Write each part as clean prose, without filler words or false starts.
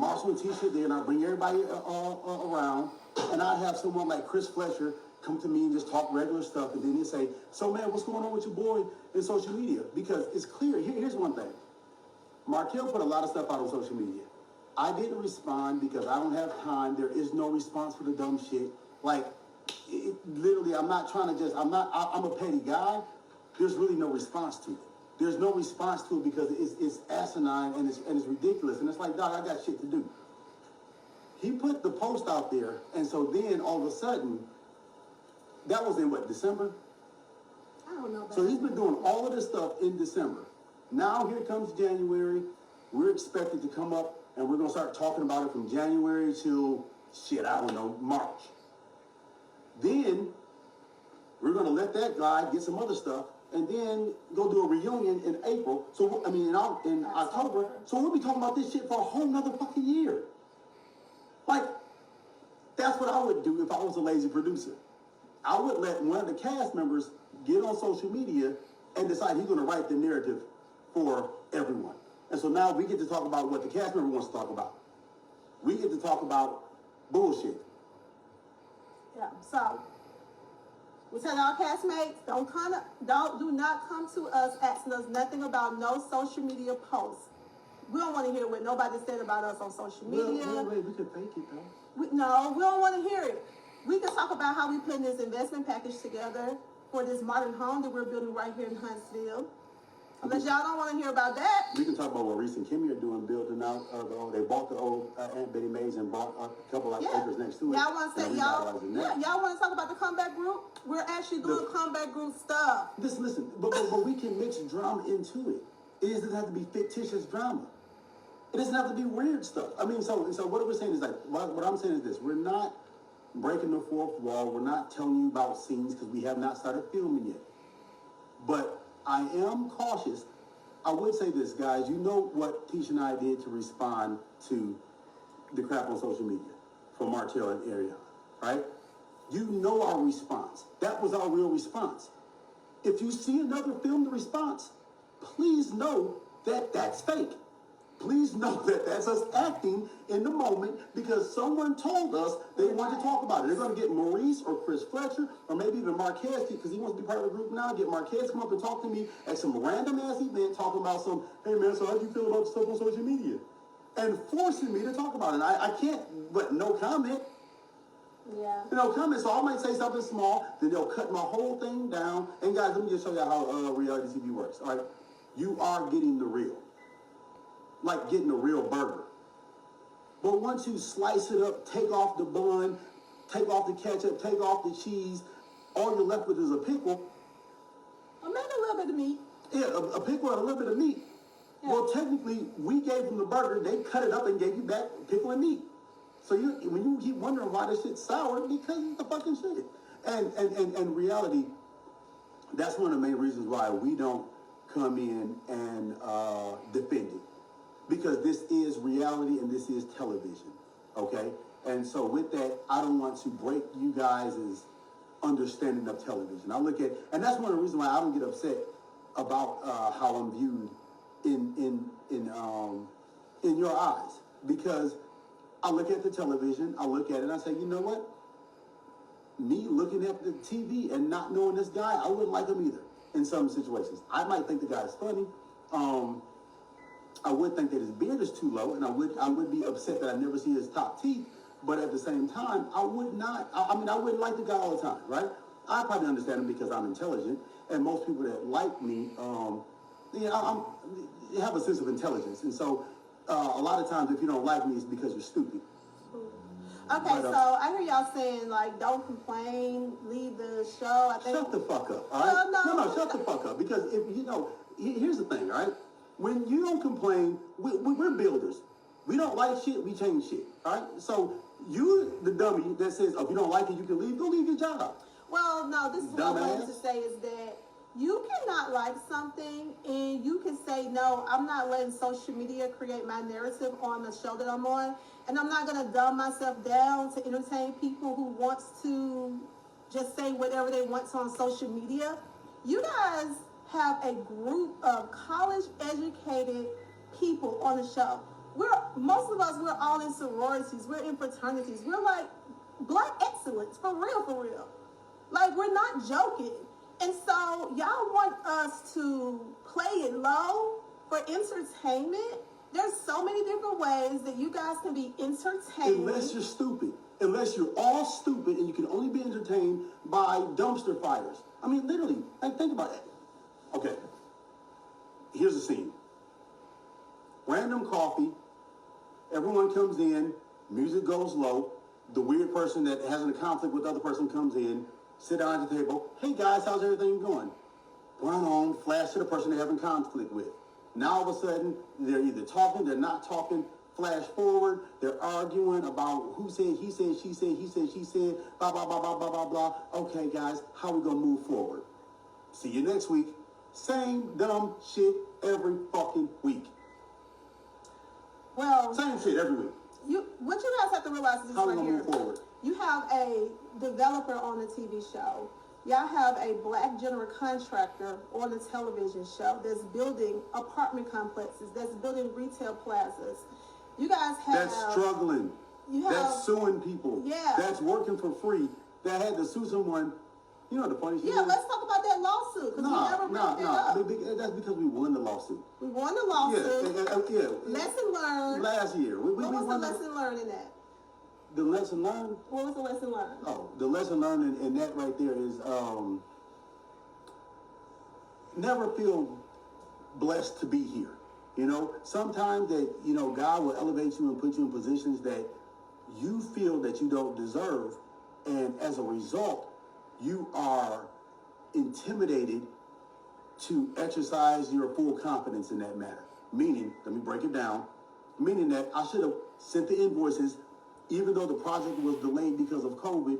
Marshall and Tisha there, and I bring everybody around, and I have someone like Chris Fletcher come to me and just talk regular stuff, and then they say, so man, what's going on with your boy in social media? Because it's clear, here's one thing. Martell put a lot of stuff out on social media. I didn't respond because I don't have time. There is no response for the dumb shit. Like, literally, I'm not trying to I'm a petty guy. There's really no response to it. There's no response to it because it's asinine and it's ridiculous. And it's like, dog, I got shit to do. He put the post out there, and so then all of a sudden, that was in what, December? I don't know. So he's been doing all of this stuff in December. Now here comes January. We're expected to come up, and we're going to start talking about it from January till, shit, I don't know, March. Then we're going to let that guy get some other stuff, and then go do a reunion in April. So, I mean, in October. So we'll be talking about this shit for a whole nother fucking year. Like, that's what I would do if I was a lazy producer. I would let one of the cast members get on social media and decide he's going to write the narrative for everyone. And so now we get to talk about what the cast member wants to talk about. We get to talk about bullshit. Yeah, so we tell our castmates, do not come to us asking us nothing about no social media posts. We don't want to hear what nobody said about us on social media. Wait, we can fake it though. No, we don't want to hear it. We can talk about how we putting this investment package together for this modern home that we're building right here in Huntsville. Unless y'all don't want to hear about that. We can talk about what Reese and Kimmy are doing, building out. They bought the old Aunt Betty Mays and bought a couple of acres next to it. Y'all want to say y'all want to talk about the comeback group? We're actually doing comeback group stuff. Listen, but we can mix drama into it. It doesn't have to be fictitious drama. It doesn't have to be weird stuff. I mean, so what we're saying is like, what I'm saying is this: we're not breaking the fourth wall. We're not telling you about scenes because we have not started filming yet. But I am cautious. I would say this, guys. You know what Tisha and I did to respond to the crap on social media from Martell and area, right? You know our response. That was our real response. If you see another filmed response, please know that that's fake. Please know that that's us acting in the moment because someone told us they wanted to talk about it. They're going to get Maurice or Chris Fletcher or maybe even Marquez because he wants to be part of the group now. Get Marquez come up and talk to me at some random ass event talking about some, hey man, so how do you feel about stuff on social media? And forcing me to talk about it. I can't, but no comment. Yeah. No comment. So I might say something small, then they'll cut my whole thing down. And guys, let me just show you how reality TV works. All right, you are getting the real. Like getting a real burger. But once you slice it up, take off the bun, take off the ketchup, take off the cheese, all you're left with is a pickle. Or maybe a little bit of meat. Yeah, a pickle and a little bit of meat. Yeah. Well, technically, we gave them the burger, they cut it up and gave you back pickle and meat. So when you keep wondering why this shit's sour, because it's the fucking shit. And reality, that's one of the main reasons why we don't come in and defend it. Because this is reality and this is television, okay? And so with that, I don't want to break you guys' understanding of television. I look at, and that's one of the reasons why I don't get upset about how I'm viewed in your eyes. Because I look at the television, I look at it and I say, you know what? Me looking at the TV and not knowing this guy, I wouldn't like him either in some situations. I might think the guy's funny. I would think that his beard is too low, and I would be upset that I never see his top teeth. But at the same time, I would not. I mean, I wouldn't like the guy all the time, right? I probably understand him because I'm intelligent, and most people that like me, have a sense of intelligence, and so a lot of times, if you don't like me, it's because you're stupid. Okay, but, so I hear y'all saying like, don't complain, leave the show. I think. Shut the fuck up, all right? No, shut the fuck up, because if here's the thing, all right? When you don't complain, we're builders. We don't like shit, we change shit, all right? So you, the dummy that says, oh, if you don't like it, you can leave, go leave your job. Well, no, this is what I wanted to say is that you cannot like something and you can say, no, I'm not letting social media create my narrative on the show that I'm on. And I'm not going to dumb myself down to entertain people who wants to just say whatever they want on social media. You guys have a group of college-educated people on the show. Most of of us, we're all in sororities, we're in fraternities, we're like black excellence, for real. Like, we're not joking. And so y'all want us to play it low for entertainment? There's so many different ways that you guys can be entertained. Unless you're stupid. Unless you're all stupid and you can only be entertained by dumpster fires. I mean, literally, like, think about it. Okay, here's the scene. Random coffee, everyone comes in, music goes low, the weird person that has a conflict with the other person comes in, sit down at the table, hey guys, how's everything going? Run on, flash to the person they're having conflict with. Now all of a sudden, they're either talking, they're not talking, flash forward, they're arguing about who said, he said, she said, he said, she said, blah, blah, blah, blah, blah, blah, blah. Okay guys, how we gonna move forward? See you next week. Same dumb shit every fucking week. Well, same shit every week. What you guys have to realize is this right here. Move forward? You have a developer on the TV show. Y'all have a black general contractor on the television show that's building apartment complexes, that's building retail plazas. You guys have... That's struggling. That's suing people. Yeah. That's working for free. That had to sue someone. You know the funny shit? Yeah, let's talk about that lawsuit, because we never brought that up. That's because we won the lawsuit. We won the lawsuit. Yeah. Lesson learned. Last year. What was the lesson learned in that? The lesson learned? What was the lesson learned? Oh, the lesson learned in that right there is never feel blessed to be here. You know, sometimes that, you know, God will elevate you and put you in positions that you feel that you don't deserve. And as a result, you are intimidated to exercise your full confidence in that matter. Meaning, let me break it down, meaning that I should have sent the invoices, even though the project was delayed because of COVID.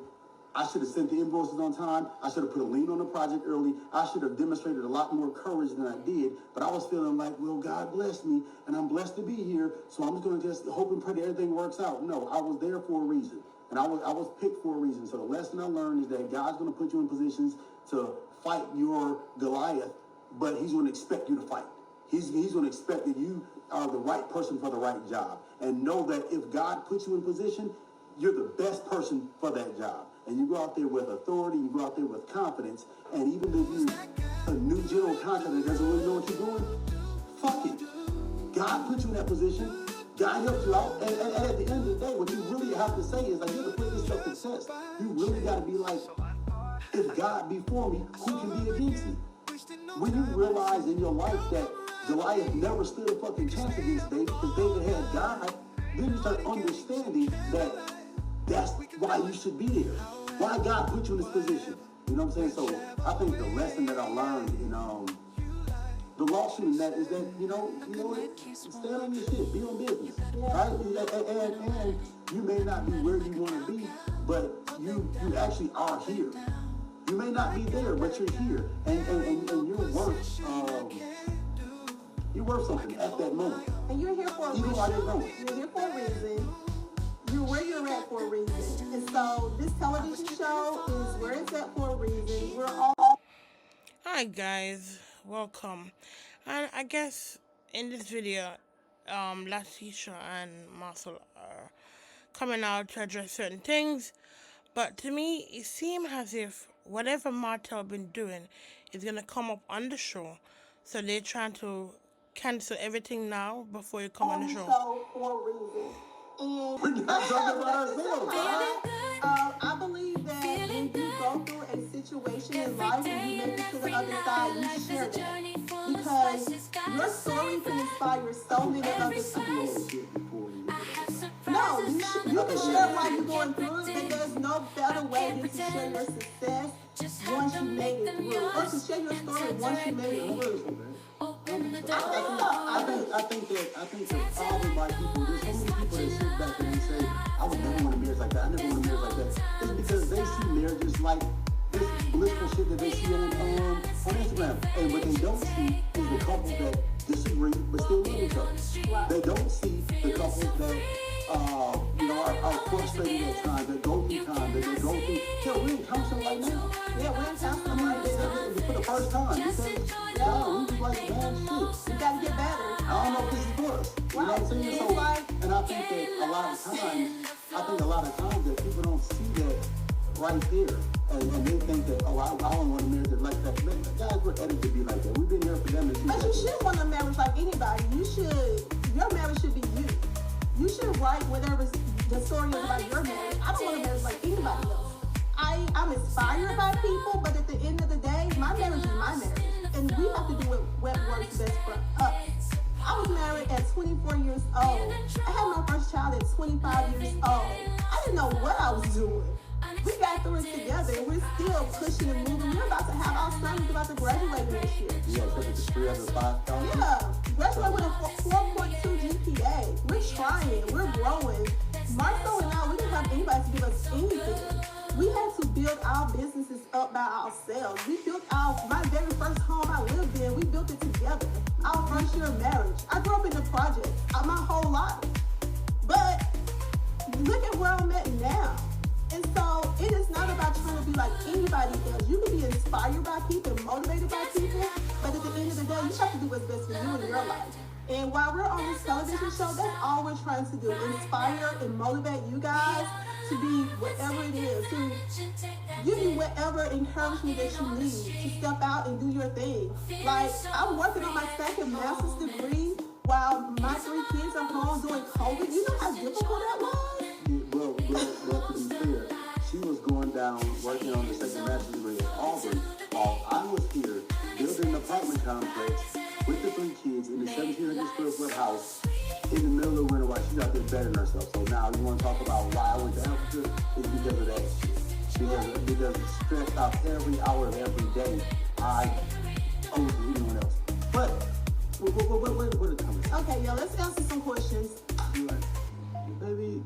I should have sent the invoices on time. I should have put a lien on the project early. I should have demonstrated a lot more courage than I did. But I was feeling like, well, God bless me, and I'm blessed to be here, so I'm just going to just hope and pray that everything works out. No, I was there for a reason. And I was picked for a reason. So the lesson I learned is that God's going to put you in positions to fight your Goliath, but he's going to expect you to fight. He's going to expect that you are the right person for the right job. And know that if God puts you in position, you're the best person for that job. And you go out there with authority, you go out there with confidence, and even if you're a new general contractor that doesn't really know what you're doing, fuck it. God put you in that position. God helps you out, and at the end of the day, what you really have to say is, like, you have to put this stuff to test. You really got to be like, if God be for me, who can be against me? When you realize in your life that Goliath never stood a fucking chance against David, because David had God, then you start understanding that that's why you should be there. Why God put you in this position. You know what I'm saying? So I think the lesson that I learned in the lawsuit in that is that, you know what? Stay on your shit. Be on business. Right? And you may not be where you want to be, but you actually are here. You may not be there, but you're here. And you're worth something at that moment. And you're here for a reason. Even while you're going. You're here for a reason. You're where you're at for a reason. And so this television show is where it's at for a reason. We're all... Hi guys, welcome. And I guess in this video, LaTisha and Marsau are coming out to address certain things. But to me, it seems as if whatever Martell been doing is going to come up on the show. So they're trying to cancel everything now before you come on the show. So for a reason. And we're not talking about ourselves. I believe that when you go through a situation in life and you make it to the other side, you share that. Because your story can inspire so many other people. No, you can share while you're going through it, but there's no better way than to share your success once you made it through. Or to share your story once you made it through. I think that problem by people, there's so many people that sit back and they say, I would never want a marriage like that, I never want a marriage like that. It's because they see marriages like this blissful shit that they see on Instagram. And what they don't see is the couples that disagree but still love each other. They don't see the couples that are frustrated at times, that go through times, that they go through. Hell, we're in counseling right now. Yeah, we're in counseling right now. For the first time. Because, we just like, man, shit. We gotta get better. I don't know if this is for us. You know what I'm saying? So, and I think that a lot of times that people don't see that right there. And they think that, oh, I don't want a marriage that like that. Guys were edited to be like that. We've been here for them to see But you shouldn't want a marriage like anybody. Your marriage should be you. You should write whatever the story is about your marriage. I don't want a marriage like anybody else. I'm inspired by people, but at the end of the day, my marriage is my marriage. And we have to do what works best for us. I was married at 24 years old. I had my first child at 25 years old. I didn't know what I was doing. We got through it together, and we're still pushing and moving. We're about to have our son who's about to graduate next year. Yeah, so it's 3 out of 5. Yeah, graduate with a 4.2 GPA. We're trying, we're growing. Marcel and I, we didn't have anybody to give us anything. We had to build our businesses up by ourselves. We built my very first home I lived in, we built it together. Our first year of marriage. I grew up in the project my whole life. But look at where I'm at now. And so it is not about trying to be like anybody else. You can be inspired by people, motivated by people, but at the end of the day, you have to do what's best for you in your life. And while we're on this television show, that's all we're trying to do. Inspire and motivate you guys to be whatever it is, to give you whatever encouragement that you need to step out and do your thing. Like, I'm working on my second master's degree while my 3 kids are home during COVID. You know how difficult that was? Well, to be fair, she was going down working on the second master's degree at Auburn while I was here building an apartment complex with the 3 kids in the 1,700 square foot house in the middle of winter while she's out there bettering herself. So now you want to talk about why I went to Africa? It's because of that shit. Because it's stressed out every hour of every day. I owe it to anyone else. But where did it come from? Okay, yo, let's answer some questions. Baby,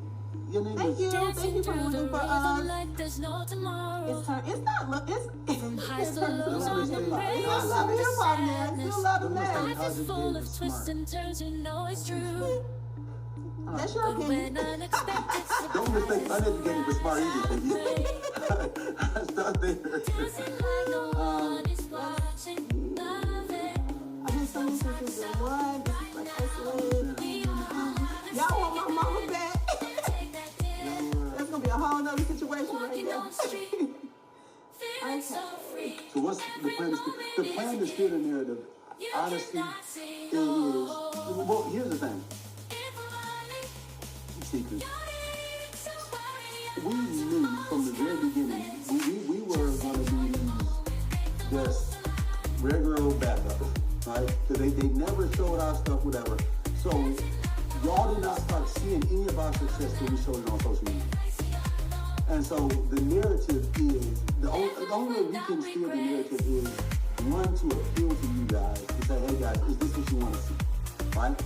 your name Thank is... you. Thank you for rooting for us. It's not, it's turn to love hip hop. It's not love hip hop now. It's still love now. Life is full of twists and turns, you know it's true. That's your opinion. Don't mistake uneducated with smart either, baby. Start there. I've been saying since season 1. This is like isolated. Y'all want my mama back? That's gonna be a whole nother situation right there. Okay. So what's the plan? The plan to steer the narrative, honestly, is... Well, here's the thing. Secret. We knew from the very beginning we were going to be just regular old backups, right? Because they never showed our stuff, whatever. So y'all did not start seeing any of our success till we showed it on social media. And so the narrative is, the only way we can steer the narrative is, one, to appeal to you guys, to say, hey guys, is this what you want to see, right?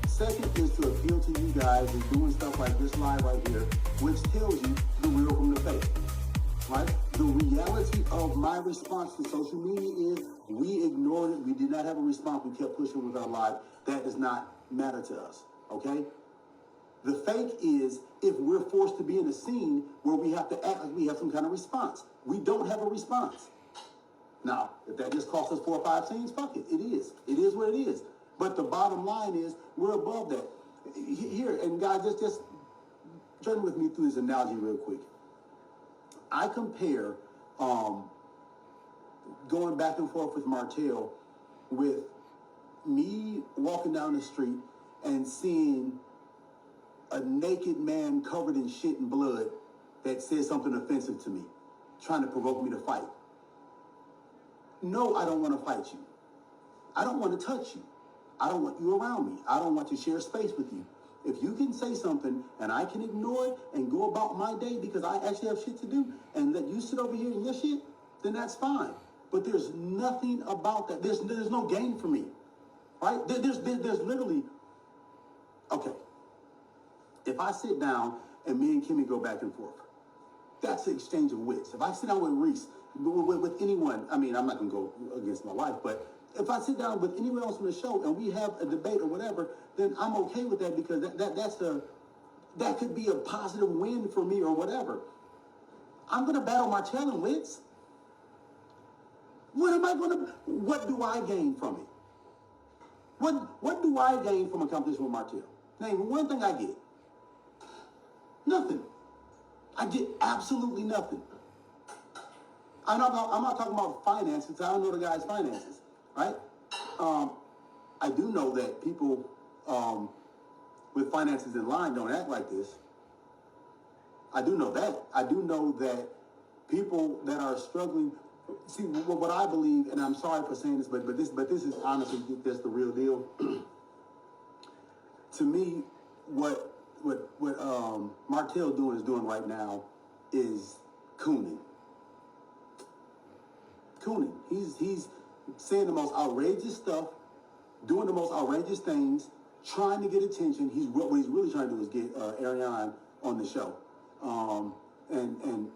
Second is to appeal to you guys and doing stuff like this live right here, which tells you the real from the fake, right? The reality of my response to social media is we ignored it. We did not have a response. We kept pushing with our live. That does not matter to us, okay? The fake is if we're forced to be in a scene where we have to act like we have some kind of response. We don't have a response. Now, if that just costs us 4 or 5 scenes, fuck it. It is. It is what it is. But the bottom line is we're above that. Here, and guys, just journey with me through this analogy real quick. I compare going back and forth with Martell with me walking down the street and seeing a naked man covered in shit and blood that says something offensive to me, trying to provoke me to fight. No, I don't want to fight you. I don't want to touch you. I don't want you around me. I don't want to share space with you. If you can say something and I can ignore it and go about my day because I actually have shit to do and let you sit over here in your shit, then that's fine. But there's nothing about that. There's no gain for me, right? There's literally, okay. If I sit down and me and Kimmy go back and forth, that's an exchange of wits. If I sit down with Reese, with anyone, I mean, I'm not going to go against my wife, but if I sit down with anyone else on the show and we have a debate or whatever, then I'm okay with that because that could be a positive win for me or whatever. I'm going to battle Martell and wits. What do I gain from it? What do I gain from a competition with Martell? Name one thing I get. Nothing. I get absolutely nothing. I'm not talking about finances. I don't know the guy's finances, right? I do know that people with finances in line don't act like this. I do know that. I do know that people that are struggling. See, what I believe, and I'm sorry for saying this, but this is honestly just the real deal. To me, what Martell is doing right now is cooning. Cooning. He's saying the most outrageous stuff, doing the most outrageous things, trying to get attention. What he's really trying to do is get Ariane on the show, and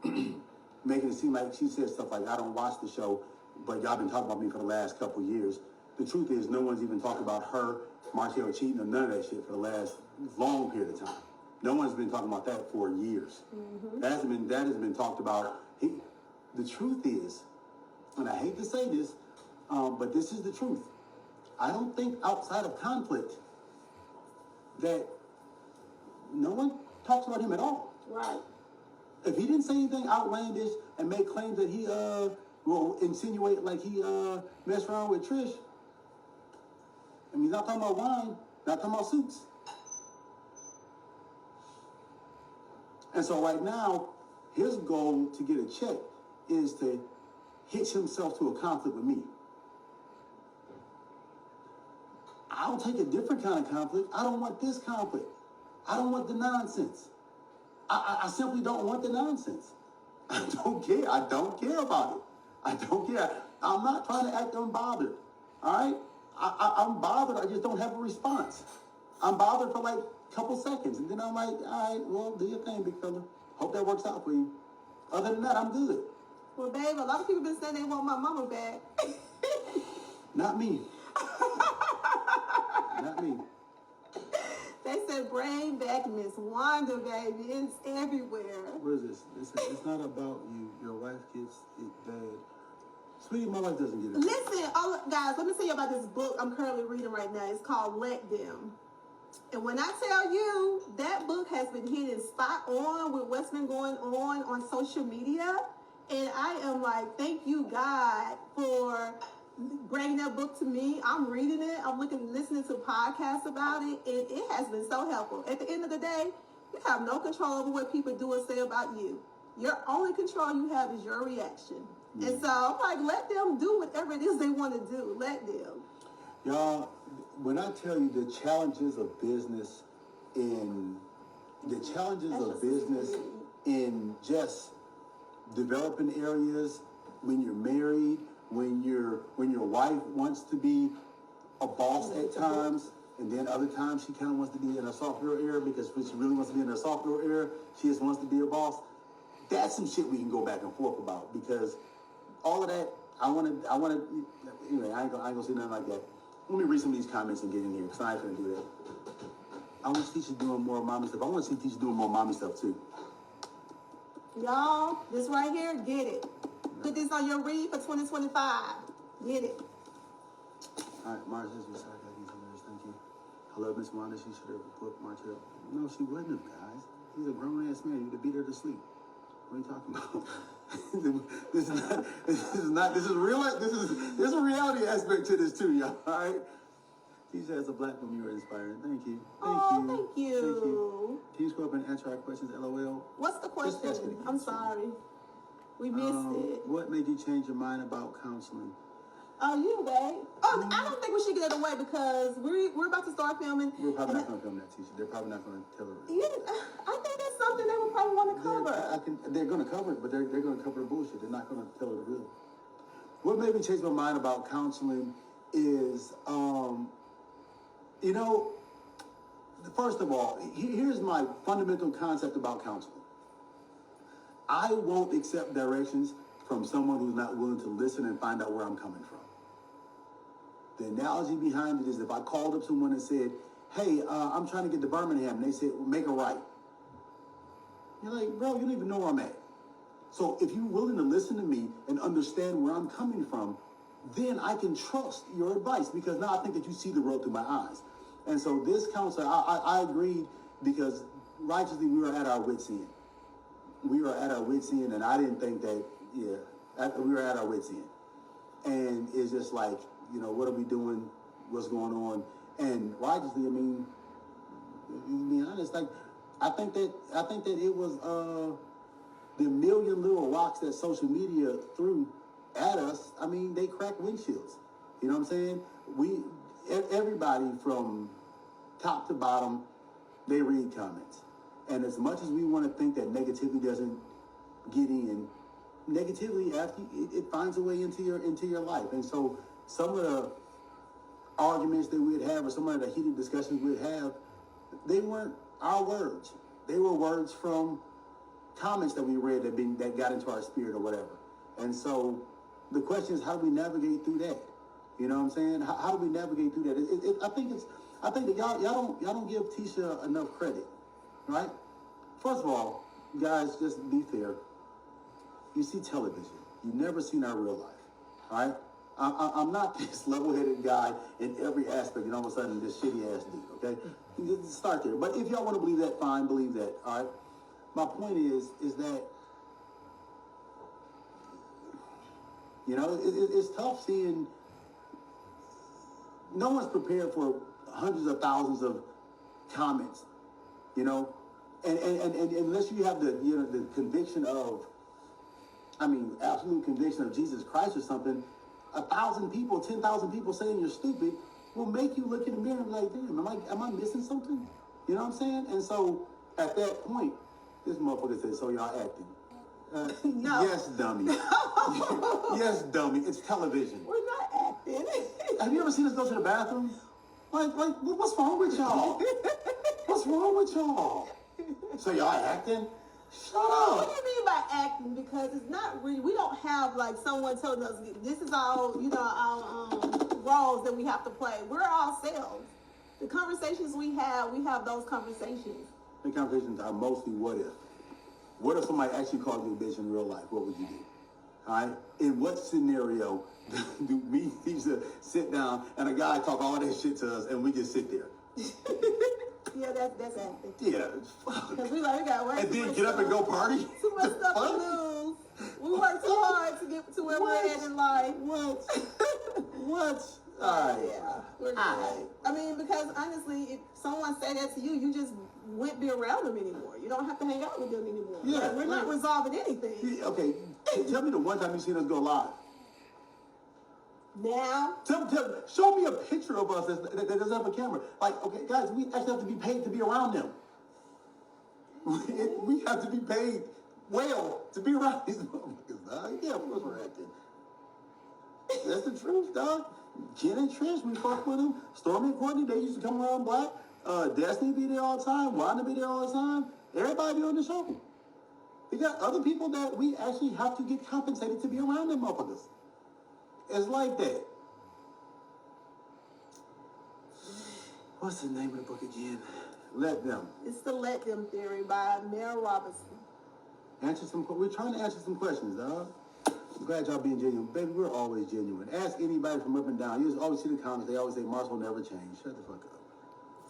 making it seem like she said stuff like, "I don't watch the show, but y'all been talking about me for the last couple years." The truth is, no one's even talked about her, Martell cheating, or none of that shit for the last long period of time. No one's been talking about that for years. Mm-hmm. That has been talked about. The truth is, and I hate to say this, but this is the truth. I don't think outside of conflict that no one talks about him at all. Right. If he didn't say anything outlandish and make claims that he will insinuate like he messed around with Trish, I mean, he's not talking about wine, not talking about suits. And so right now, his goal to get a check is to hitch himself to a conflict with me. I'll take a different kind of conflict. I don't want this conflict. I don't want the nonsense. I simply don't want the nonsense. I don't care. I don't care about it. I don't care. I'm not trying to act unbothered. All right? I'm bothered. I just don't have a response. I'm bothered for like a couple seconds. And then I'm like, all right, well, do your thing, big fella. Hope that works out for you. Other than that, I'm good. Well, babe, a lot of people been saying they want my mama back. Not me. Not me. They said bring back Miss Wanda, baby. It's everywhere. What is this? It's not about you. Your wife gets it bad. Sweetie, my wife doesn't get it. Listen, guys, let me tell you about this book I'm currently reading right now. It's called Let Them. And when I tell you, that book has been hitting spot on with what's been going on social media. And I am like, thank you, God, for bringing that book to me. I'm reading it. I'm listening to podcasts about it. And it has been so helpful. At the end of the day, you have no control over what people do or say about you. Your only control you have is your reaction. Mm. And so I'm like, let them do whatever it is they want to do. Let them. Y'all, when I tell you the challenges of business in just developing areas, when you're married, when your wife wants to be a boss at times, and then other times she kind of wants to be in a soft girl era, because when she really wants to be in a soft girl era, she just wants to be a boss. That's some shit we can go back and forth about, because all of that, I want to, anyway, I ain't gonna say nothing like that. Let me read some of these comments and get in here, because I ain't gonna do that. I want Tisha doing more mommy stuff. I want to see Tisha doing more mommy stuff too. Y'all, this right here, get it. Put this on your read for 2025. Get it. All right, Mars, this was sorry, these thank you. I love Miss Wanda. She should have booked Martell. No, she wouldn't have, guys. He's a grown ass man. You'd have beat her to sleep. What are you talking about? This is real. There's a reality aspect to this too, y'all. All right. Tisha, as a black woman, you are inspiring. Thank you. Thank you. Can you scroll up and answer our questions? LOL. What's the question? I'm sorry. We missed it. What made you change your mind about counseling? Oh, you, babe. Oh, I don't think we should get it away, because we're about to start filming. We're probably not going to film that, Tisha. They're probably not going to tell her. Yeah, I think that's something they would probably want to cover. They're going to cover it, but they're going to cover the bullshit. They're not going to tell her the real. What made me change my mind about counseling is, first of all, here's my fundamental concept about counseling. I won't accept directions from someone who's not willing to listen and find out where I'm coming from. The analogy behind it is, if I called up someone and said, hey, I'm trying to get to Birmingham, and they said, well, make a right. You're like, bro, you don't even know where I'm at. So if you're willing to listen to me and understand where I'm coming from, then I can trust your advice, because now I think that you see the road through my eyes. And so this counsel, I agreed because righteously we were at our wits' end. We were at our wits' end, and I didn't think that, we were at our wits' end. And it's just like, you know, what are we doing? What's going on? And righteously, I mean, to be honest, like, I think that it was the million little rocks that social media threw at us. I mean, they cracked windshields. You know what I'm saying? Everybody from top to bottom, they read comments. And as much as we want to think that negativity doesn't get in, negativity after it finds a way into your life. And so some of the arguments that we'd have, or some of the heated discussions we'd have, they weren't our words. They were words from comments that we read that got into our spirit or whatever. And so the question is, how do we navigate through that? You know what I'm saying? How do we navigate through that? I think that y'all don't give Tisha enough credit, right? First of all, guys, just be fair. You see television. You've never seen our real life, all right? I'm not this level-headed guy in every aspect, and all of a sudden this shitty-ass dude, okay? Just start there. But if y'all want to believe that, fine, believe that, all right? My point is that, you know, it's tough seeing, no one's prepared for hundreds of thousands of comments, you know? And unless you have the conviction of, absolute conviction of Jesus Christ or something, 1,000 people, 10,000 people saying you're stupid will make you look in the mirror and be like, damn, am I missing something? You know what I'm saying? And so at that point, this motherfucker said, so y'all acting. No. Yes, dummy. Yes, dummy. It's television. We're not acting. Have you ever seen us go to the bathroom? Like, what's wrong with y'all? What's wrong with y'all? So y'all acting? Shut up. What do you mean by acting? Because it's not really, we don't have like someone telling us this is all, our roles that we have to play. We're ourselves. The conversations we have those conversations. The conversations are mostly what if. What if somebody actually called you a bitch in real life? What would you do? All right? In what scenario do we need to sit down and a guy talk all that shit to us and we just sit there? Yeah, that's acting. Yeah. Because we got way and then get up and go party? Too much stuff to lose. We work too hard to get to where we're at in life. What? What? Yeah, we're good. Because honestly, if someone say that to you, you just wouldn't be around them anymore. You don't have to hang out with them anymore. Yeah, like, we're not resolving anything. Okay, tell me the one time you seen us go live. Now? Show me a picture of us that doesn't have a camera. Like, okay, guys, we actually have to be paid to be around them. We have to be paid well to be around these motherfuckers, dog. Yeah, of course we're acting. That's the truth, dog. Jen and Trish, we fuck with them. Stormy and Courtney, they used to come around black. Destiny be there all the time. Wanda be there all the time. Everybody be on the show. We got other people that we actually have to get compensated to be around them motherfuckers. It's like that. What's the name of the book again? Let Them. It's the Let Them Theory by Mel Robinson. We're trying to answer some questions, dog. I'm glad y'all being genuine. Baby, we're always genuine. Ask anybody from up and down. You always see the comments. They always say, Marsau will never change. Shut the fuck up.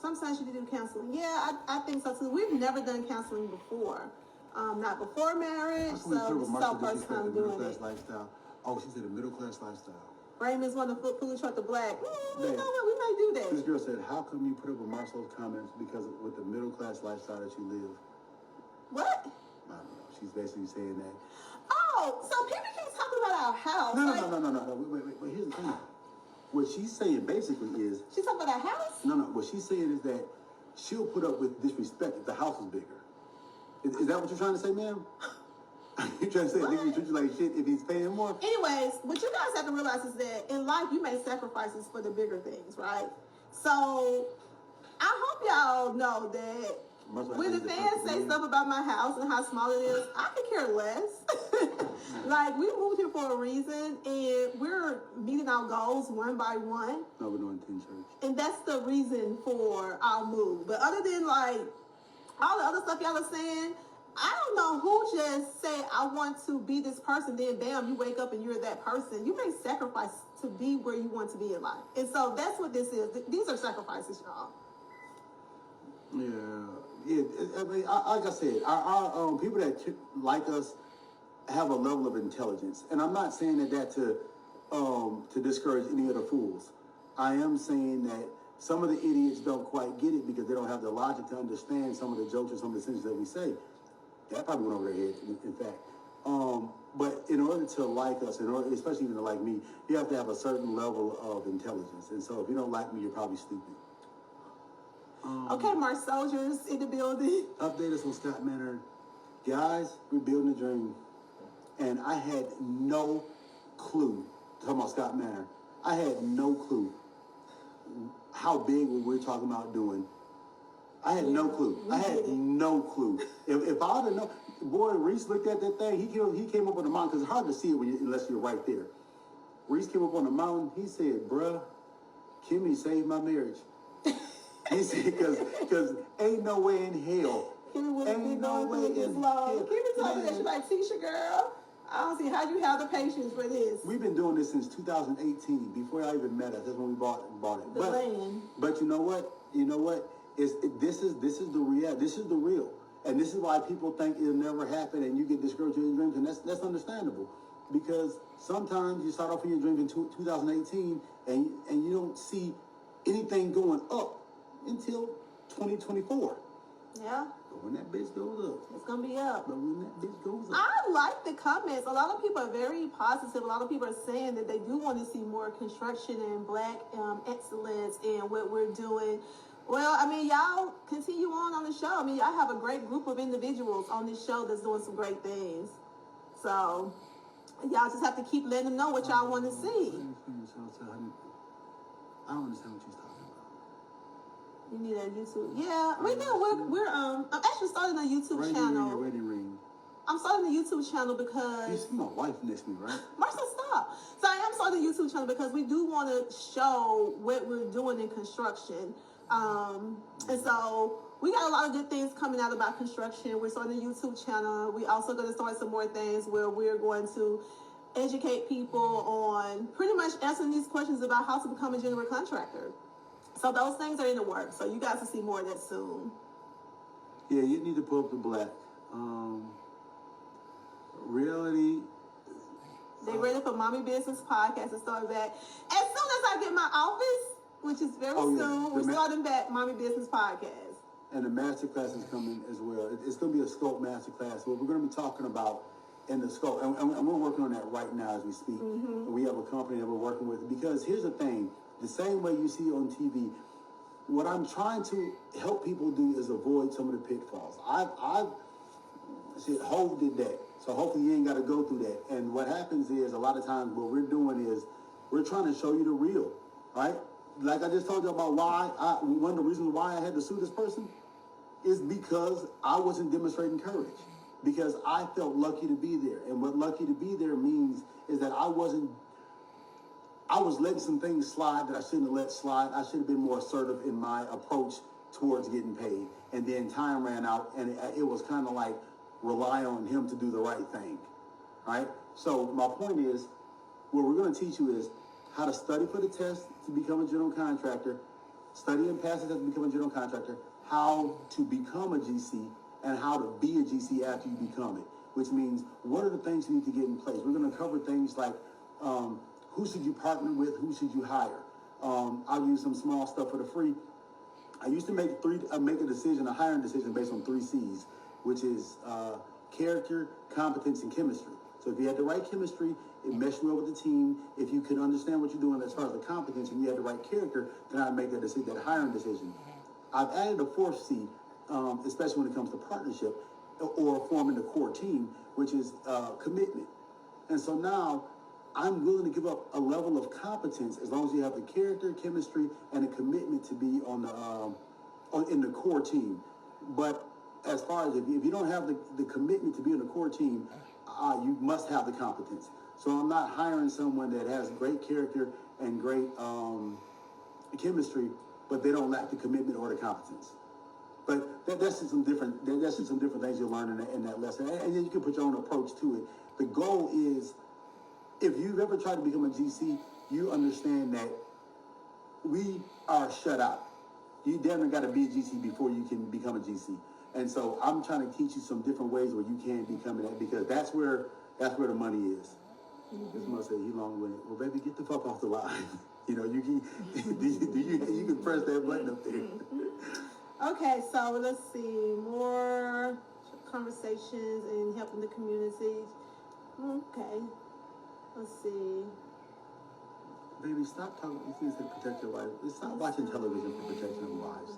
Sometimes you do counseling. Yeah, I think so too. We've never done counseling before. Not before marriage, so this is our first time doing it. Lifestyle. Oh, she said a middle-class lifestyle. Raymond's want to pull each other black. You know what? We might do that. This girl said, how come you put up with Marsau's comments because with the middle-class lifestyle that you live? What? I don't know. She's basically saying that. Oh, so people keep talking about our house. No. Wait. Here's the thing. What she's saying basically is... She's talking about our house? No. What she's saying is that she'll put up with disrespect if the house is bigger. Is that what you're trying to say, ma'am? You're trying to say niggas treat you like shit if he's paying more? Anyways, what you guys have to realize is that in life, you make sacrifices for the bigger things, right? So, I hope y'all know that when the fans say stuff about my house and how small it is, I could care less. Like, we moved here for a reason, and we're meeting our goals one by one. No, we're doing 10 church. And that's the reason for our move. But other than, like, all the other stuff y'all are saying, I don't know who just say, I want to be this person, then bam, you wake up and you're that person. You make sacrifice to be where you want to be in life. And so that's what this is. These are sacrifices, y'all. I mean, like I said, our people that like us have a level of intelligence, and I'm not saying that to discourage any of the fools. I am saying that some of the idiots don't quite get it because they don't have the logic to understand some of the jokes or some of the sentences that we say. That probably went over their head, in fact. But in order to like us, especially even to like me, you have to have a certain level of intelligence. And so if you don't like me, you're probably stupid. Okay, Mark Soldiers in the building. Update us on Scott Manor. Guys, we're building a dream. And I had no clue, talking about Scott Manor, I had no clue how big we were talking about doing. I had no clue. I had no clue. If I would have known, boy, Reese looked at that thing. He came up on the mountain because it's hard to see it unless you're right there. Reese came up on the mountain. He said, "Bruh, Kimmy saved my marriage." He said, "Because ain't no way in hell. Ain't no way in hell." Kimmy told me that she's like, "Tisha, girl, I don't see how you have the patience for this." We've been doing this since 2018. Before I even met us, that's when we bought it. The land. But you know what? This is the reality. This is the real. And this is why people think it'll never happen and you get discouraged in your dreams. And that's understandable. Because sometimes you start off in your dreams in 2018 and you don't see anything going up until 2024. Yeah. But when that bitch goes up. It's going to be up. But when that bitch goes up. I like the comments. A lot of people are very positive. A lot of people are saying that they do want to see more construction and Black excellence in what we're doing. Well, I mean, y'all continue on the show. I mean, y'all have a great group of individuals on this show that's doing some great things. So, y'all just have to keep letting them know what y'all want to see. I don't understand what you're talking about. You need a YouTube. Yeah, we do. We're I'm actually starting a YouTube channel. Ready ring. I'm starting a YouTube channel because... You see my wife next to me, right? Marcel, stop. So I am starting a YouTube channel because we do want to show what we're doing in construction. And so we got a lot of good things coming out about construction. We're starting a YouTube channel. We also going to start some more things where we're going to educate people on pretty much answering these questions about how to become a general contractor. So those things are in the works. So you guys will see more of that soon. Yeah, you need to pull up the Black. Reality. They ready for Mommy Business Podcast to start back. As soon as I get my office, which is very soon, we're starting back Mommy Business Podcast. And the masterclass is coming as well. It's going to be a scope masterclass. What we're going to be talking about in the scope, and we're working on that right now as we speak. Mm-hmm. We have a company that we're working with. Because here's the thing, the same way you see on TV, what I'm trying to help people do is avoid some of the pitfalls. I've said, Hov did that. So hopefully you ain't got to go through that. And what happens is a lot of times what we're doing is we're trying to show you the real, right? Like I just told you about one of the reasons why I had to sue this person is because I wasn't demonstrating courage. Because I felt lucky to be there. And what lucky to be there means is that I was letting some things slide that I shouldn't have let slide. I should have been more assertive in my approach towards getting paid. And then time ran out and it was kind of like rely on him to do the right thing, right? So my point is, what we're going to teach you is how to study for the test to become a general contractor, study and pass the test to become a general contractor, how to become a GC, and how to be a GC after you become it, which means what are the things you need to get in place. We're going to cover things like who should you partner with, who should you hire. I'll use some small stuff for the free. I used to make a hiring decision based on 3 C's, which is character, competence, and chemistry. So if you had the right chemistry, it meshed well with the team. If you could understand what you're doing as far as the competence and you had the right character, then I'd make that hiring decision. I've added a 4th C, especially when it comes to partnership or forming a core team, which is commitment. And so now I'm willing to give up a level of competence as long as you have the character, chemistry, and a commitment to be in the core team. But as far as if you don't have the commitment to be in the core team, you must have the competence. So I'm not hiring someone that has great character and great chemistry, but they don't lack the commitment or the competence. But that's just some different things you'll learn in that lesson. And then you can put your own approach to it. The goal is, if you've ever tried to become a GC, you understand that we are shut out. you definitely got to be a GC before you can become a GC. And so I'm trying to teach you some different ways where you can become that, because that's where the money is. This mother said he long winded. Well, baby, get the fuck off the line. You know, you can you can press that button up there. Okay, so let's see, more conversations and helping the community. Okay, let's see. Baby, stop talking. You need to protect your life. Stop watching television for protection of lives.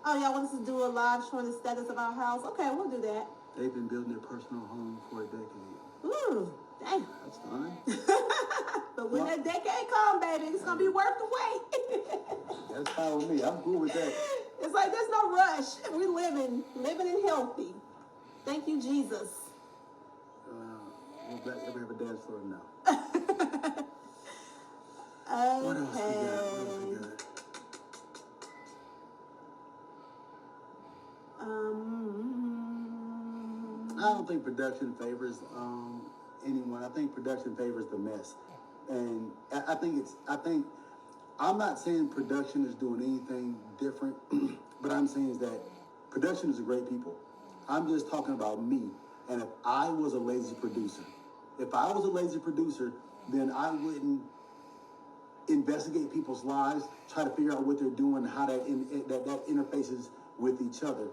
Oh, y'all want us to do a live showing the status of our house? Okay, we'll do that. They've been building their personal home for a decade. Ooh, dang. That's fine. But when that decade comes, baby, it's gonna be worth the wait. That's fine with me. I'm cool with that. It's like there's no rush. We're living and healthy. Thank you, Jesus. We'll let everybody have a dance floor now. Okay. What else we got? What else we got? I don't think production favors anyone. I think production favors the mess, and I think I'm not saying production is doing anything different, but I'm saying is that production is a great people. I'm just talking about me, and if I was a lazy producer, then I wouldn't investigate people's lives, try to figure out what they're doing, how that interfaces with each other.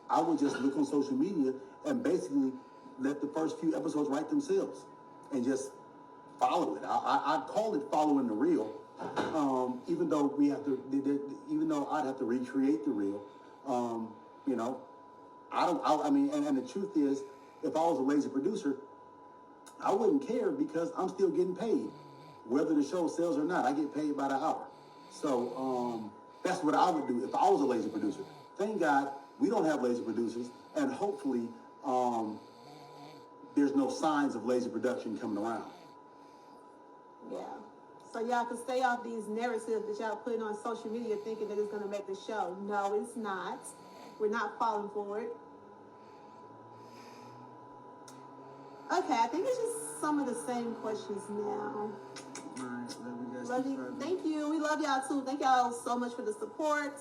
I would just look on social media and basically let the first few episodes write themselves and just follow it. I call it following the reel, even though I'd have to recreate the reel. You know, and the truth is, if I was a lazy producer, I wouldn't care because I'm still getting paid. Whether the show sells or not, I get paid by the hour. So that's what I would do if I was a lazy producer. Thank God we don't have lazy producers, and hopefully there's no signs of lazy production coming around. Yeah. So y'all can stay off these narratives that y'all putting on social media thinking that it's going to make the show. No, it's not. We're not falling for it. Okay, I think it's just some of the same questions now. All right, love you guys. Love you. Thank you. We love y'all too. Thank y'all so much for the support.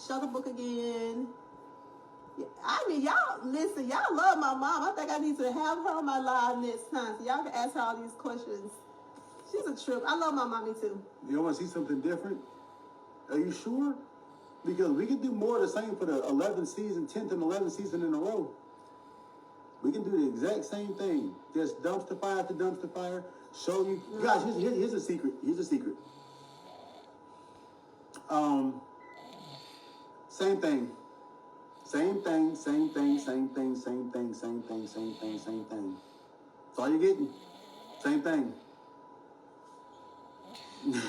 Show the book again. Yeah, I mean, y'all, listen, y'all love my mom. I think I need to have her on my live next time so y'all can ask her all these questions. She's a trip. I love my mommy too. You want to see something different? Are you sure? Because we can do more of the same for the 10th and 11th season in a row. We can do the exact same thing. Just dumpster fire after dumpster fire. Show you. Guys, here's a secret. Here's a secret. Same thing. Same thing, same thing, same thing, same thing, same thing, same thing, same thing. That's all you're getting. Same thing.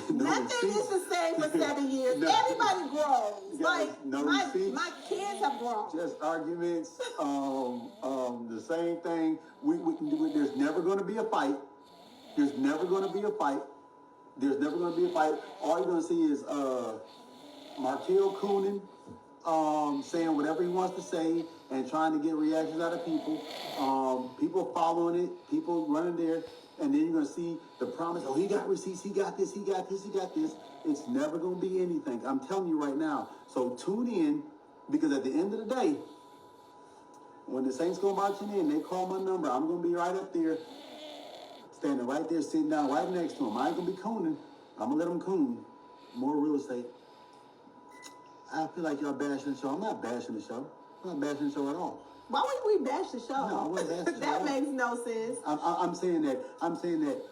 Nothing is the same for 7 years. Everybody grows. Like my kids have grown. Just arguments. The same thing. There's never going to be a fight. There's never going to be a fight. There's never going to be a fight. All you're going to see is Martell cooning, saying whatever he wants to say and trying to get reactions out of people. People following it. People running there. And then you're going to see the promise, oh, he got receipts, he got this, he got this, he got this. It's never going to be anything. I'm telling you right now. So tune in, because at the end of the day, when the Saints go marching in, they call my number. I'm going to be right up there, standing right there, sitting down right next to them. I ain't going to be cooning. I'm going to let them coon. More real estate. I feel like y'all bashing the show. I'm not bashing the show. I'm not bashing the show at all. Why would we bash the show? No, I wouldn't bash the show. That makes no sense. I'm saying that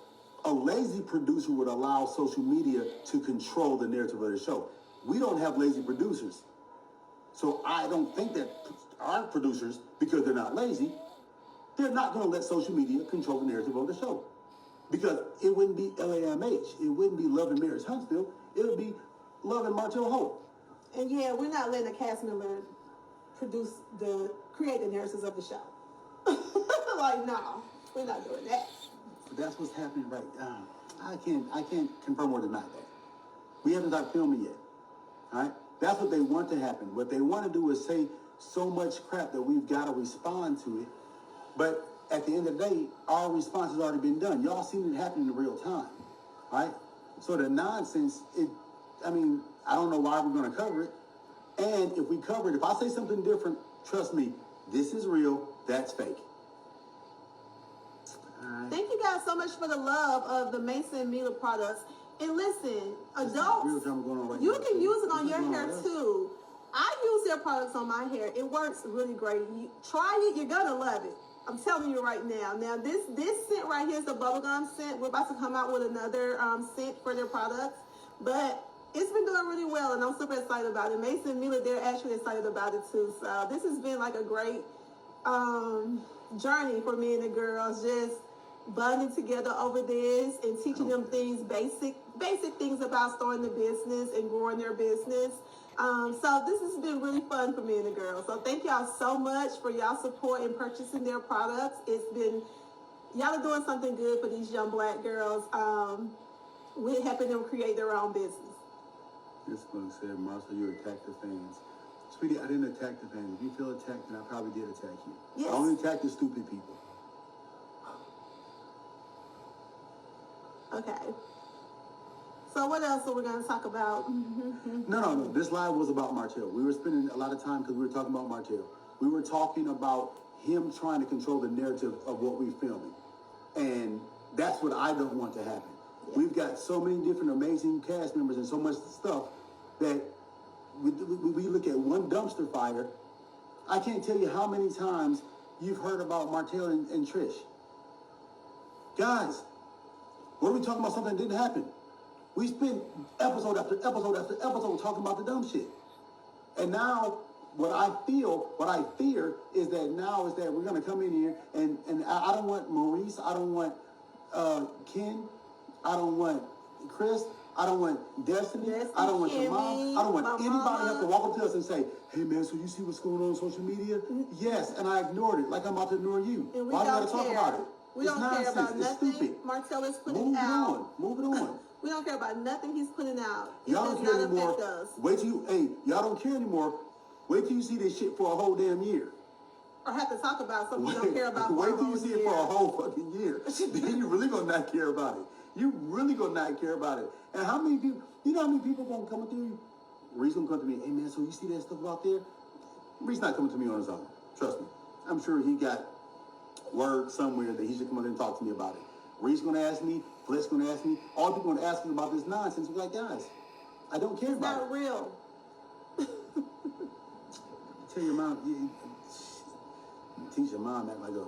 a lazy producer would allow social media to control the narrative of the show. We don't have lazy producers. So I don't think that our producers, because they're not lazy, they're not going to let social media control the narrative of the show. Because it wouldn't be LAMH. It wouldn't be Love and Marriage Huntsville. It would be Love and Martell Hope. And yeah, we're not letting a cast member create the narratives of the show. Like, no, we're not doing that. But that's what's happening right now. I can't confirm or deny that. We haven't started filming yet. All right? That's what they want to happen. What they want to do is say so much crap that we've got to respond to it. But at the end of the day, our response has already been done. Y'all seen it happen in real time. All right? So the nonsense, I don't know why we're going to cover it. And if we cover it, if I say something different, trust me, this is real, that's fake. Right. Thank you guys so much for the love of the Mason and Mila products. And listen, adults, you can use it on your hair too. I use their products on my hair. It works really great. You try it, you're gonna love it. I'm telling you right now. Now this scent right here is the bubblegum scent. We're about to come out with another scent for their products, but it's been doing really well, and I'm super excited about it. Mason and Mila, they're actually excited about it too. So this has been like a great journey for me and the girls, just bonding together over this and teaching them things, basic things about starting the business and growing their business. So this has been really fun for me and the girls. So thank y'all so much for y'all support in purchasing their products. It's been, y'all are doing something good for these young black girls. We're helping them create their own business. This one said, Marsau, you attacked the fans. Sweetie, I didn't attack the fans. If you feel attacked, then I probably did attack you. Yes. I only attacked the stupid people. Okay. So what else are we going to talk about? No. This live was about Martell. We were spending a lot of time because we were talking about Martell. We were talking about him trying to control the narrative of what we're filming. And that's what I don't want to happen. Yeah. We've got so many different amazing cast members and so much stuff that we look at one dumpster fire. I can't tell you how many times you've heard about Martell and Trish. Guys, what are we talking about? Something that didn't happen. We spent episode after episode after episode talking about the dumb shit. And now what I fear is that we're going to come in here and I don't want Maurice, I don't want Ken, I don't want Chris, I don't want Destiny, I don't want your mom, I don't want anybody to have to walk up to us and say, hey man, so you see what's going on social media? Yes, and I ignored it like I'm about to ignore you. Why do you got to talk about it? We don't care about nothing Martell is putting out. Move it on. We don't care about nothing he's putting out. It y'all does don't care not anymore. affect us. Y'all don't care anymore. Wait till you see this shit for a whole damn year. Or have to talk about something you don't care about. Wait till you see it for a whole fucking year. Then you really gonna not care about it. You really gonna not care about it. And how many people? You know how many people gonna come to you? Reese gonna come to me. Hey man, so you see that stuff out there? Reese not coming to me on his own. Trust me. I'm sure he got word somewhere that he should come up and talk to me about it. Reese gonna ask me, Fletch gonna ask me, all people gonna ask me about this nonsense. We're like, guys, I don't care about it. It's not real. Tell your mom, teach your mom act like a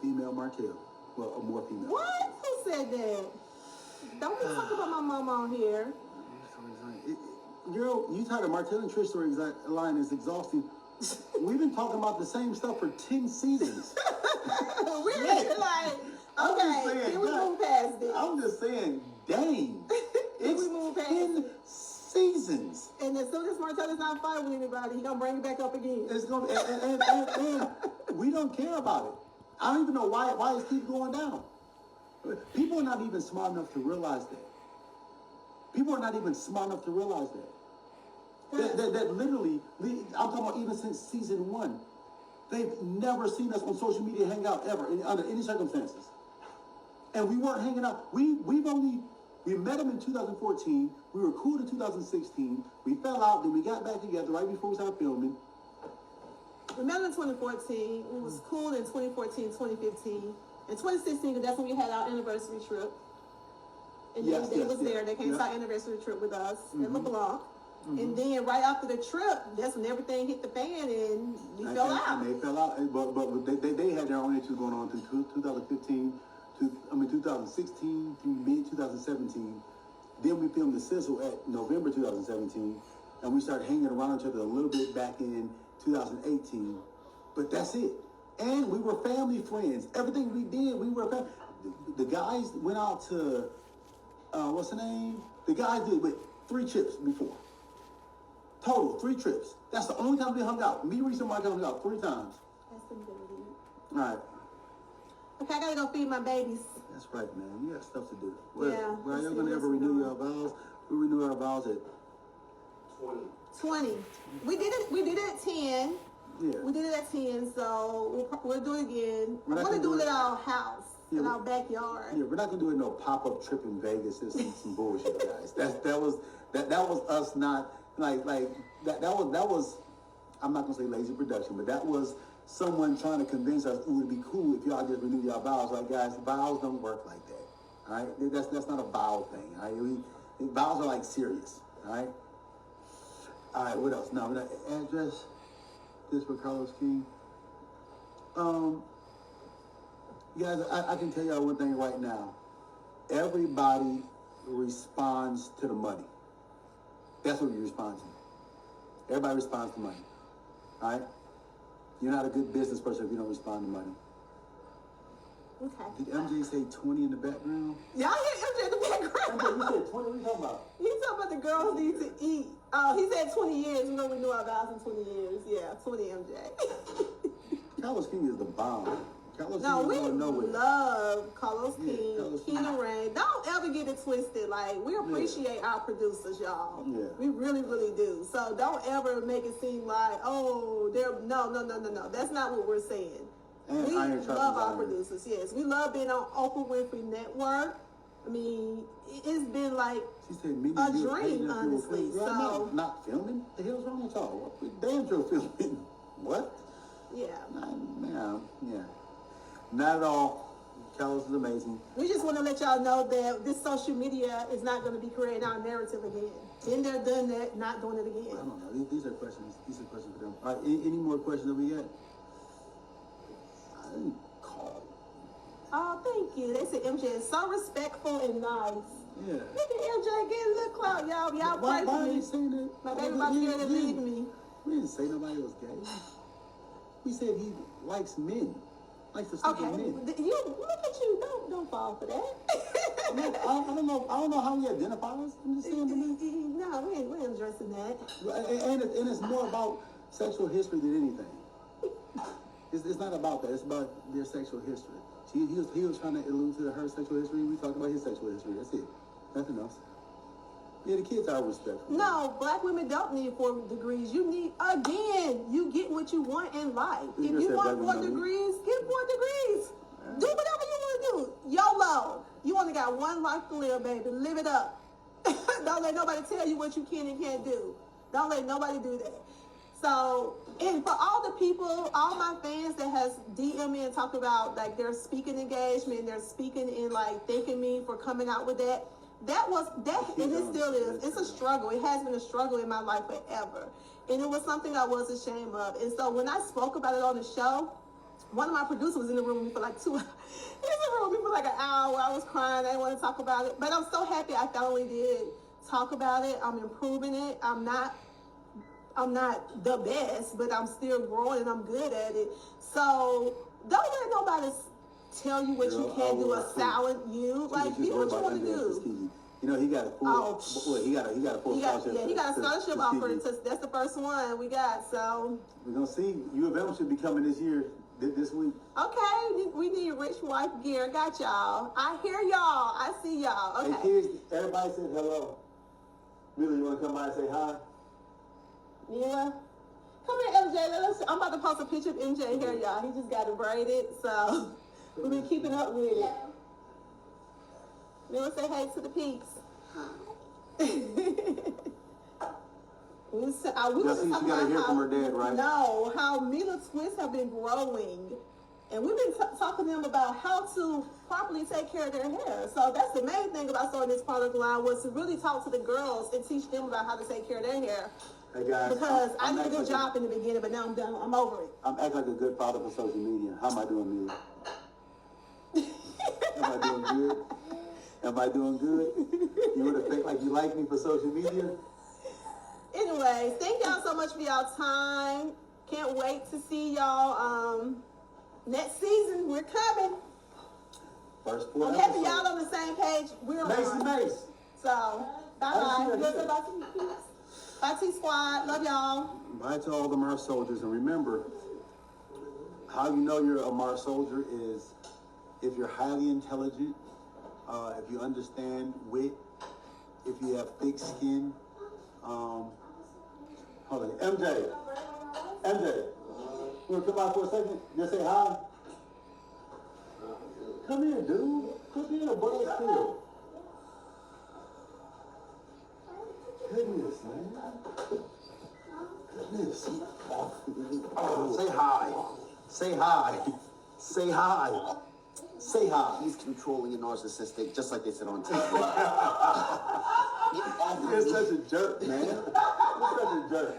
female Martell. Well, a more female. What? Who said that? Don't be talking about my mom on here. Girl, you tired of Martell and Trish story line is exhausting. We've been talking about the same stuff for 10 seasons. We're like, okay, can we move past it? I'm just saying, dang. It's we move past 10 seasons. And as soon as Martell is not fighting with anybody, he's going to bring it back up again. It's gonna, and we don't care about it. I don't even know why it keeps going down. People are not even smart enough to realize that. People are not even smart enough to realize that. That literally, I'm talking about even since season 1, they've never seen us on social media hang out ever, under any circumstances. And we weren't hanging out. We met them in 2014. We were cool in 2016. We fell out, then we got back together right before we started filming. We met in 2014. We was cool in 2014, 2015. In 2016, that's when we had our anniversary trip. And they was there. They came to our anniversary trip with us at LeBlanc. And then right after the trip, that's when everything hit the fan and we fell out. And they fell out, but they had their own issues going on through 2016 through mid 2017. Then we filmed the Sizzle at November 2017, and we started hanging around each other a little bit back in 2018. But that's it. And we were family friends. Everything we did, we were family. The guys went out to what's the name? The guys did with 3 trips before. Total 3 trips. That's the only time we hung out. Me, Reese, and Mike hung out 3 times. That's been good. All right. Okay, I gotta go feed my babies. That's right, man. You got stuff to do. Well, are you gonna ever renew your vows? We renew our vows at 20. We did it at 10. Yeah. We did it at 10, so we'll do it again. I want to do it at our house. in our backyard. Yeah, we're not gonna do it no pop-up trip in Vegas. It's some bullshit, guys. That was us not like that was I'm not gonna say lazy production, but that was someone trying to convince us it would be cool if y'all just renew your vows. Like, guys, vows don't work like that. All right, that's not a vow thing. All right, vows are like serious. All right. All right. What else? No, address. This for Carlos King. Guys, I can tell y'all one thing right now. Everybody responds to the money. That's what you respond to. Everybody responds to money. All right? You're not a good business person if you don't respond to money. Okay. Did MJ say 20 in the background? Y'all hear MJ in the background? MJ, you said 20? What are you talking about? He's talking about the girls need to eat. Oh, he said 20 years. We're going to renew our vows in 20 years. Yeah, 20 MJ. Carlos King is the bomb. Carlos No, King we is going nowhere. love Carlos King, Carlos King and Rain. Don't ever get it twisted. Like, we appreciate our producers, y'all. Yeah. We really, really do. So don't ever make it seem like, oh, they're, no. That's not what we're saying. And We Iron Trap love is our on producers, yes. We love being on Oprah Winfrey Network. I mean, it's been like She said, "Me a dream, honestly. Girl, So, not filming? The hell's wrong with y'all? We damn sure filming. What? yeah. Yeah. Not at all. Carlos is amazing. We just want to let y'all know that this social media is not going to be creating our narrative again. Been there, done that, not doing it I again. don't know. These are questions. These are questions for them. All right. Any more questions that we got? I didn't call. Oh, thank you. They said MJ is so respectful and nice. Yeah. Look at MJ getting a little clout, y'all. Y'all Why pray for are me. they saying that? My baby about to get to leave me. We didn't say nobody was gay. We said he likes men. Likes to sleep Okay, with men. you look at you. Don't fall for that. I don't know how we identify us. I'm just saying to me. No, we ain't addressing that. And it's more about sexual history than anything. It's not about that. It's about their sexual history. He was trying to allude to her sexual history. We talked about his sexual history. That's it. Nothing else. Yeah, the kids are respectful. No, black women don't need 4 degrees. You need, again, you get what you want in life. If you want 4 degrees, get 4 degrees. Do whatever you want to do. YOLO. You only got one life to live, baby. Live it up. Don't let nobody tell you what you can and can't do. Don't let nobody do that. So, and for all the people, all my fans that has DM me and talked about like their speaking engagement, they're speaking and like thanking me for coming out with that. That and it still is. It's a struggle. It has been a struggle in my life forever. And it was something I was ashamed of. And so when I spoke about it on the show, one of my producers was in the room with me for like 2 hours. He was in the room with me for like an hour. I was crying. I didn't want to talk about it. But I'm so happy I finally did talk about it. I'm improving it. I'm not the best, but I'm still growing and I'm good at it. So don't let nobody tell you what you can't do or silent you. Like, do what you want to do. You know, he got a full scholarship. Yeah, he got a scholarship offer. That's the first one we got. So we're gonna see. U of M should be coming this year, this week. Okay, we need rich wife gear. Got y'all. I hear y'all. I see y'all. Okay. Hey kids, everybody said hello. Mila, you wanna come by and say hi? Mila, come here, MJ. I'm about to post a picture of MJ here, y'all. He just got it braided, so we've been keeping up with it. Mila, say hey to the peeps. We Just see, she got to hear from her dad, right? No, how Mila twins have been growing. And we've been talking to them about how to properly take care of their hair. So that's the main thing about starting this product line, was to really talk to the girls and teach them about how to take care of their hair. Hey guys, because I did a good job in the beginning, but now I'm done. I'm over it. I'm acting like a good father for social media. How am I doing, Mila? Am I doing good? Am I doing good? You would have think like you like me for social media? Anyway, thank y'all so much for y'all time. Can't wait to see y'all next season. We're coming. First 4 I'm happy y'all on the same page. We're on. Mace. So, bye-bye. Bye, T-Squad. Love y'all. Bye to all the Mars soldiers. And remember, how you know you're a Mars soldier is if you're highly intelligent, if you understand wit, if you have thick skin. Hold on. MJ, you want to come out for a second? Just say hi. Come here, dude. Come here, Butterfield. Goodness, man. Goodness. Oh, say hi. Say hi. Say hi. Say hi. He's controlling and narcissistic, just like they said on TV. You're such a jerk, man. You're such a jerk.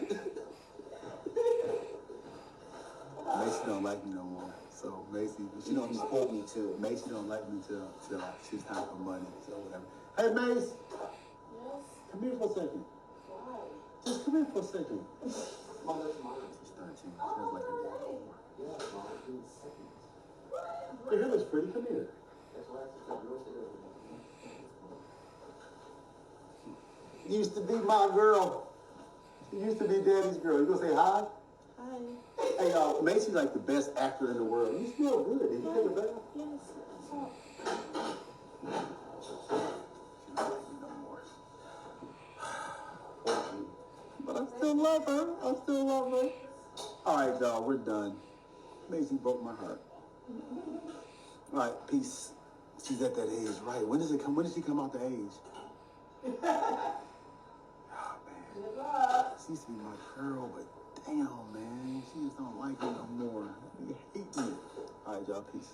Macy don't like me no more. So Macy, You know, he spoiled me too. Macy don't like me till she's time for money. So whatever. Hey, Mace. Yes. Come here for a second. Why? Just come here for a second. Mom, that's mine. She's 13. She doesn't like her dad anymore. Yeah, Mom, it's Your hair looks pretty. Come here. That's why I said girls Used to be my girl. She used to be Daddy's girl. You gonna say hi? Hi. Hey, Macy's like the best actor in the world. You smell good. Did you take a bath? Yes. She don't like me no more. But I still love her. I still love her. All right, dog. We're done. Macy broke my heart. All right, peace. She's at that age, right? When does it come? When does she come out the age? Oh man. She used to be my girl, but damn, man, she just don't like me no more. You hate me. All right, y'all. Peace.